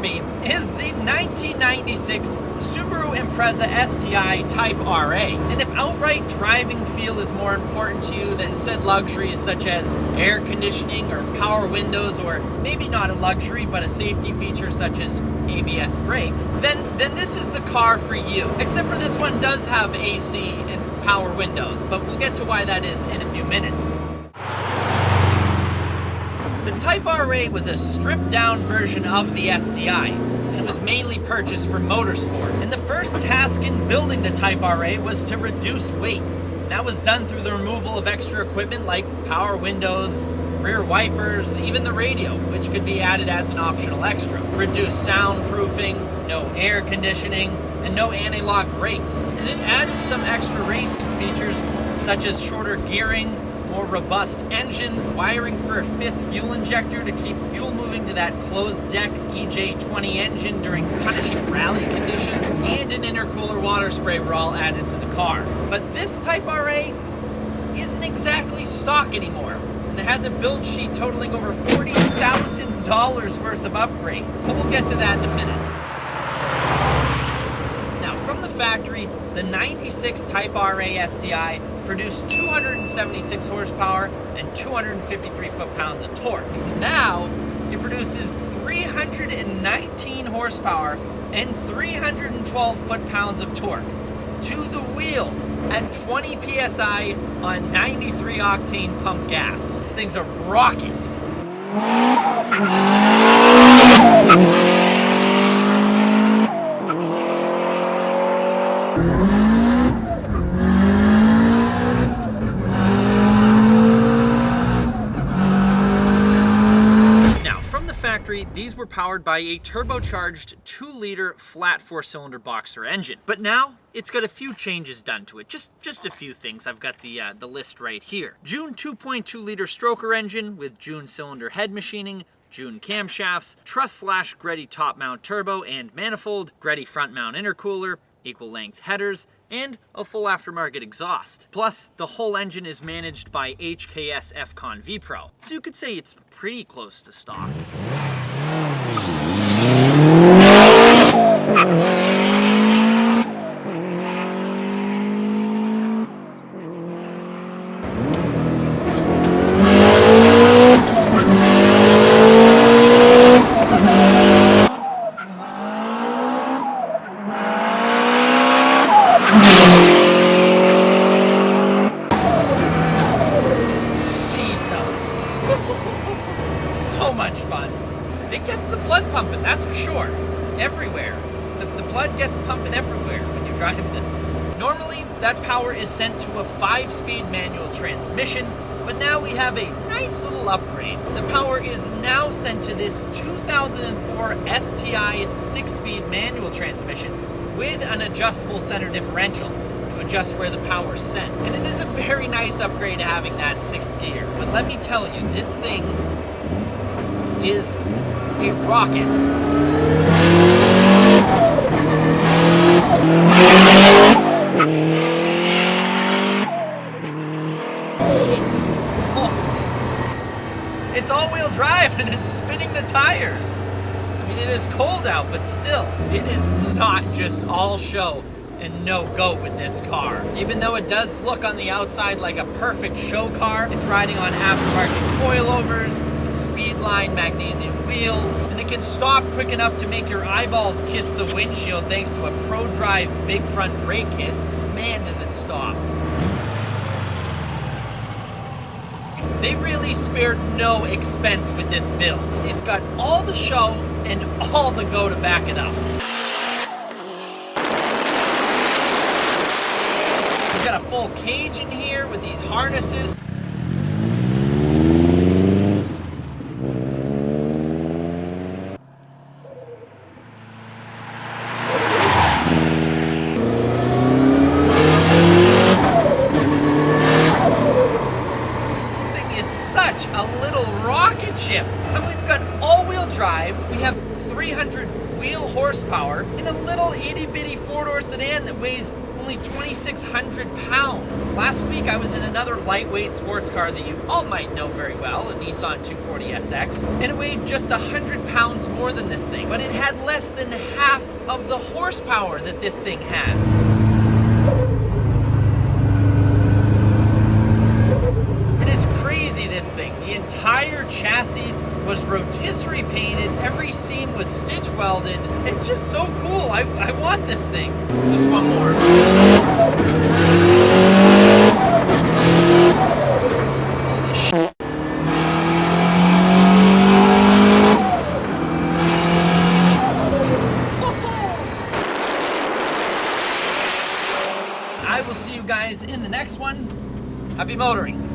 me is the 1996 Subaru Impreza STI Type RA. And if outright driving feel is more important to you than said luxuries such as air conditioning or power windows, or maybe not a luxury but a safety feature such as ABS brakes, then this is the car for you. Except for this one does have AC and power windows, but we'll get to why that is in a few minutes. The Type RA was a stripped-down version of the STI, and it was mainly purchased for motorsport. And the first task in building the Type RA was to reduce weight. That was done through the removal of extra equipment like power windows, rear wipers, even the radio, which could be added as an optional extra. Reduced soundproofing, no air conditioning, and no anti-lock brakes. And it added some extra racing features such as shorter gearing, more robust engines, wiring for a fifth fuel injector to keep fuel moving to that closed deck EJ20 engine during punishing rally conditions, and an intercooler water spray were all added to the car. But this Type RA isn't exactly stock anymore, and it has a build sheet totaling over $40,000 worth of upgrades. So we'll get to that in a minute. From the factory, the 96 Type RA STI produced 276 horsepower and 253 foot-pounds of torque. Now, it produces 319 horsepower and 312 foot-pounds of torque to the wheels at 20 PSI on 93 octane pump gas. This thing's a rocket. These were powered by a turbocharged 2-liter flat 4-cylinder boxer engine. But now it's got a few changes done to it. Just a few things. I've got the list right here. June 2.2-liter stroker engine with June cylinder head machining, June camshafts, truss/Greddy top mount turbo and manifold, Greddy front mount intercooler, equal length headers, and a full aftermarket exhaust. Plus, the whole engine is managed by HKS FCON V-Pro, so you could say it's pretty close to stock. So much fun. It gets the blood pumping, that's for sure. Everywhere. The blood gets pumping everywhere when you drive this. Normally, that power is sent to a 5-speed manual transmission, but now we have a nice little upgrade. The power is now sent to this 2004 STI 6-speed manual transmission with an adjustable center differential to adjust where the power is sent. And it is a very nice upgrade to having that 6th gear. But let me tell you, this thing is a rocket. Jeez. Oh. It's all-wheel drive and it's spinning the tires. I mean, it is cold out, but still, it is not just all show and no go with this car. Even though it does look on the outside like a perfect show car, it's riding on aftermarket coilovers, Speedline magnesium wheels, and it can stop quick enough to make your eyeballs kiss the windshield thanks to a ProDrive big front brake kit. Man, does it stop. They really spared no expense with this build. It's got all the show and all the go to back it up. We've got a full cage in here with these harnesses. And we've got all-wheel drive, we have 300 wheel horsepower in a little itty-bitty 4-door sedan that weighs only 2,600 pounds. Last week I was in another lightweight sports car that you all might know very well, a Nissan 240SX, and it weighed just 100 pounds more than this thing, but it had less than half of the horsepower that this thing has. And it's crazy, this thing. The entire chassis was rotisserie painted, every seam was stitch welded. It's just so cool. I want this thing. Just one more. Holy shit. I will see you guys in the next one. Happy motoring.